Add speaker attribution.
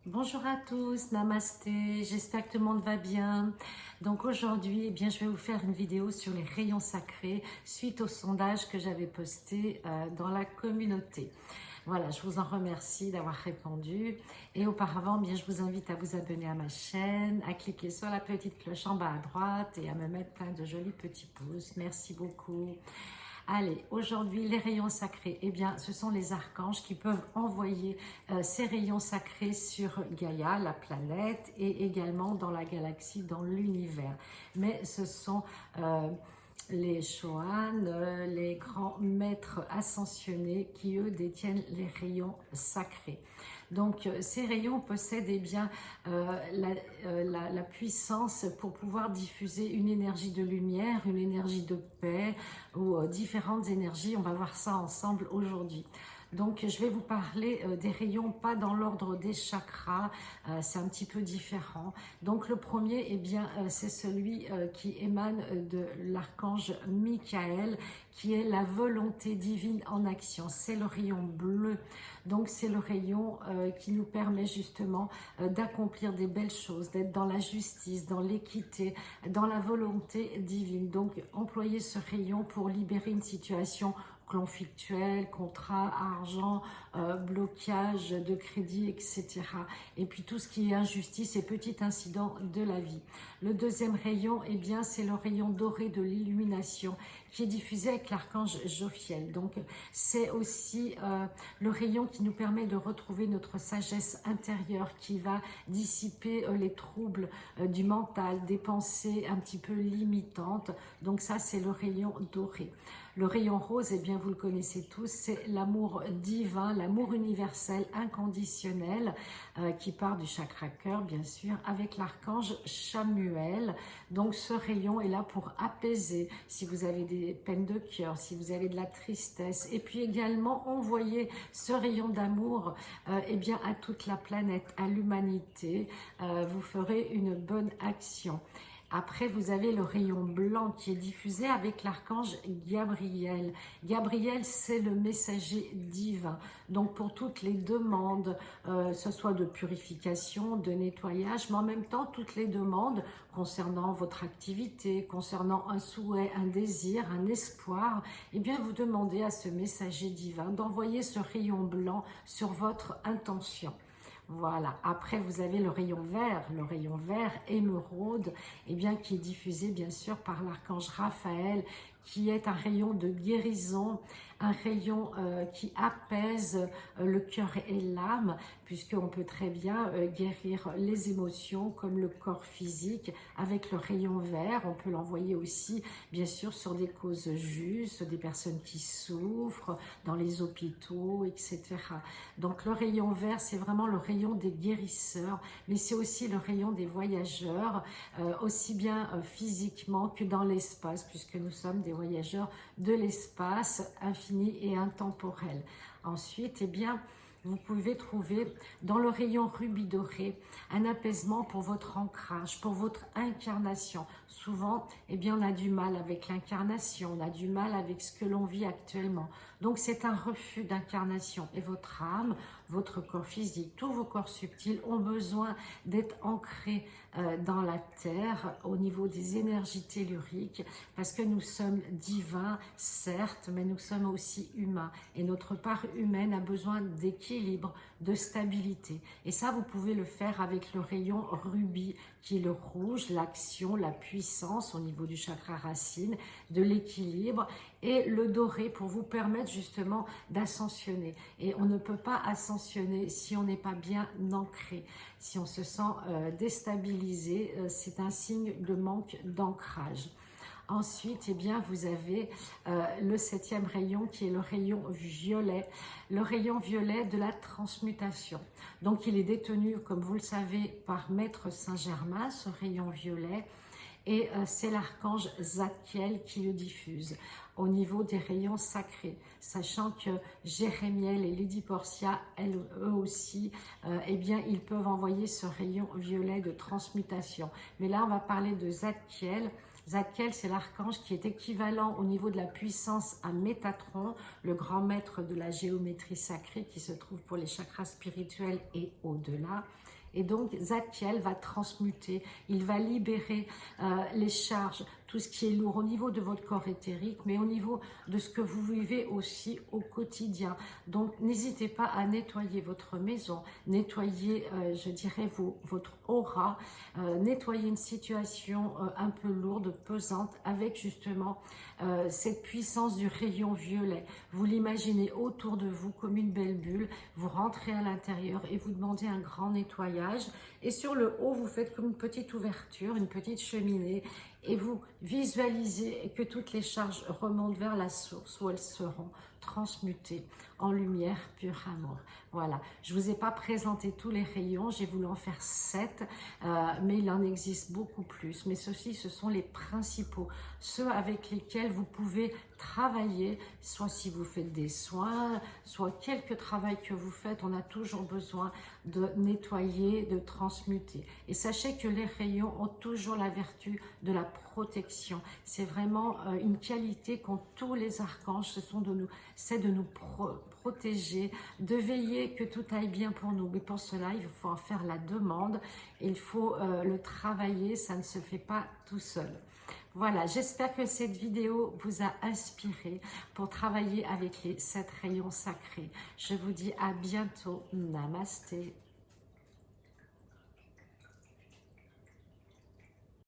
Speaker 1: Bonjour à tous, namasté, j'espère que tout le monde va bien. Donc aujourd'hui, je vais vous faire une vidéo sur les rayons sacrés suite au sondage que j'avais posté dans la communauté. Voilà, je vous en remercie d'avoir répondu. Et auparavant, je vous invite à vous abonner à ma chaîne, à cliquer sur la petite cloche en bas à droite et à me mettre plein de jolis petits pouces. Merci beaucoup. Allez, aujourd'hui, les rayons sacrés, ce sont les archanges qui peuvent envoyer ces rayons sacrés sur Gaïa, la planète, et également dans la galaxie, dans l'univers. Mais ce sont les Choans, les grands maîtres ascensionnés qui, eux, détiennent les rayons sacrés. Donc, ces rayons possèdent la puissance pour pouvoir diffuser une énergie de lumière, une énergie de paix ou différentes énergies. On va voir ça ensemble aujourd'hui. Donc, je vais vous parler des rayons, pas dans l'ordre des chakras, c'est un petit peu différent. Donc, le premier, c'est celui qui émane de l'archange Michael, qui est la volonté divine en action. C'est le rayon bleu. Donc, c'est le rayon qui nous permet justement d'accomplir des belles choses, d'être dans la justice, dans l'équité, dans la volonté divine. Donc, employer ce rayon pour libérer une situation conflictuel, contrat, argent, blocage de crédit, etc. Et puis tout ce qui est injustice et petits incidents de la vie. Le deuxième rayon, c'est le rayon doré de l'illumination qui est diffusé avec l'archange Jophiel. Donc c'est aussi le rayon qui nous permet de retrouver notre sagesse intérieure, qui va dissiper les troubles du mental, des pensées un petit peu limitantes. Donc ça, c'est le rayon doré. Le rayon rose, vous le connaissez tous, c'est l'amour divin, l'amour universel, inconditionnel, qui part du chakra cœur, bien sûr, avec l'archange Chamuel. Donc ce rayon est là pour apaiser si vous avez des peines de cœur, si vous avez de la tristesse, et puis également envoyer ce rayon d'amour à toute la planète, à l'humanité. Vous ferez une bonne action. Après, vous avez le rayon blanc qui est diffusé avec l'archange Gabriel. Gabriel, c'est le messager divin. Donc, pour toutes les demandes, ce soit de purification, de nettoyage, mais en même temps, toutes les demandes concernant votre activité, concernant un souhait, un désir, un espoir, vous demandez à ce messager divin d'envoyer ce rayon blanc sur votre intention. Voilà, après vous avez le rayon vert émeraude, qui est diffusé bien sûr par l'archange Raphaël, qui est un rayon de guérison, un rayon qui apaise le cœur et l'âme, puisqu'on peut très bien guérir les émotions comme le corps physique avec le rayon vert. On peut l'envoyer aussi, bien sûr, sur des causes justes, des personnes qui souffrent, dans les hôpitaux, etc. Donc le rayon vert, c'est vraiment le rayon des guérisseurs, mais c'est aussi le rayon des voyageurs, aussi bien physiquement que dans l'espace, puisque nous sommes des voyageurs de l'espace infini et intemporel. Ensuite, vous pouvez trouver dans le rayon rubis doré un apaisement pour votre ancrage, pour votre incarnation. Souvent, on a du mal avec l'incarnation, on a du mal avec ce que l'on vit actuellement. Donc, c'est un refus d'incarnation. Et votre âme, votre corps physique, tous vos corps subtils ont besoin d'être ancrés dans la terre au niveau des énergies telluriques, parce que nous sommes divins, certes, mais nous sommes aussi humains. Et notre part humaine a besoin d'équilibre, de stabilité. Et ça, vous pouvez le faire avec le rayon rubis, qui est le rouge, l'action, la puissance au niveau du chakra racine, de l'équilibre, et le doré pour vous permettre justement d'ascensionner. Et on ne peut pas ascensionner si on n'est pas bien ancré. Si on se sent déstabilisé, c'est un signe de manque d'ancrage. Ensuite, vous avez le 7e rayon qui est le rayon violet de la transmutation. Donc, il est détenu, comme vous le savez, par Maître Saint-Germain, ce rayon violet, et c'est l'archange Zadkiel qui le diffuse au niveau des rayons sacrés, sachant que Jérémiel et Lady Portia, eux aussi, ils peuvent envoyer ce rayon violet de transmutation. Mais là, on va parler de Zadkiel. Zadkiel, c'est l'archange qui est équivalent au niveau de la puissance à Métatron, le grand maître de la géométrie sacrée qui se trouve pour les chakras spirituels et au-delà. Et donc, Zadkiel va transmuter, il va libérer les charges, tout ce qui est lourd au niveau de votre corps éthérique, mais au niveau de ce que vous vivez aussi au quotidien. Donc, n'hésitez pas à nettoyer votre maison, nettoyer, je dirais, votre aura, nettoyer une situation un peu lourde, pesante, avec justement cette puissance du rayon violet. Vous l'imaginez autour de vous comme une belle bulle, vous rentrez à l'intérieur et vous demandez un grand nettoyage. Et sur le haut, vous faites comme une petite ouverture, une petite cheminée, et vous visualisez que toutes les charges remontent vers la source où elles seront transmutées en lumière, pur amour. Voilà, je ne vous ai pas présenté tous les rayons, j'ai voulu en faire 7, mais il en existe beaucoup plus. Mais ceux-ci, ce sont les principaux, ceux avec lesquels vous pouvez travailler, soit si vous faites des soins, soit quelque travail que vous faites, on a toujours besoin de nettoyer, de transmuter. Et sachez que les rayons ont toujours la vertu de la protection. C'est vraiment une qualité qu'ont tous les archanges, c'est de nous protéger, de veiller que tout aille bien pour nous. Mais pour cela, il faut en faire la demande, il faut le travailler, ça ne se fait pas tout seul. Voilà, j'espère que cette vidéo vous a inspiré pour travailler avec les 7 rayons sacrés. Je vous dis à bientôt. Namasté.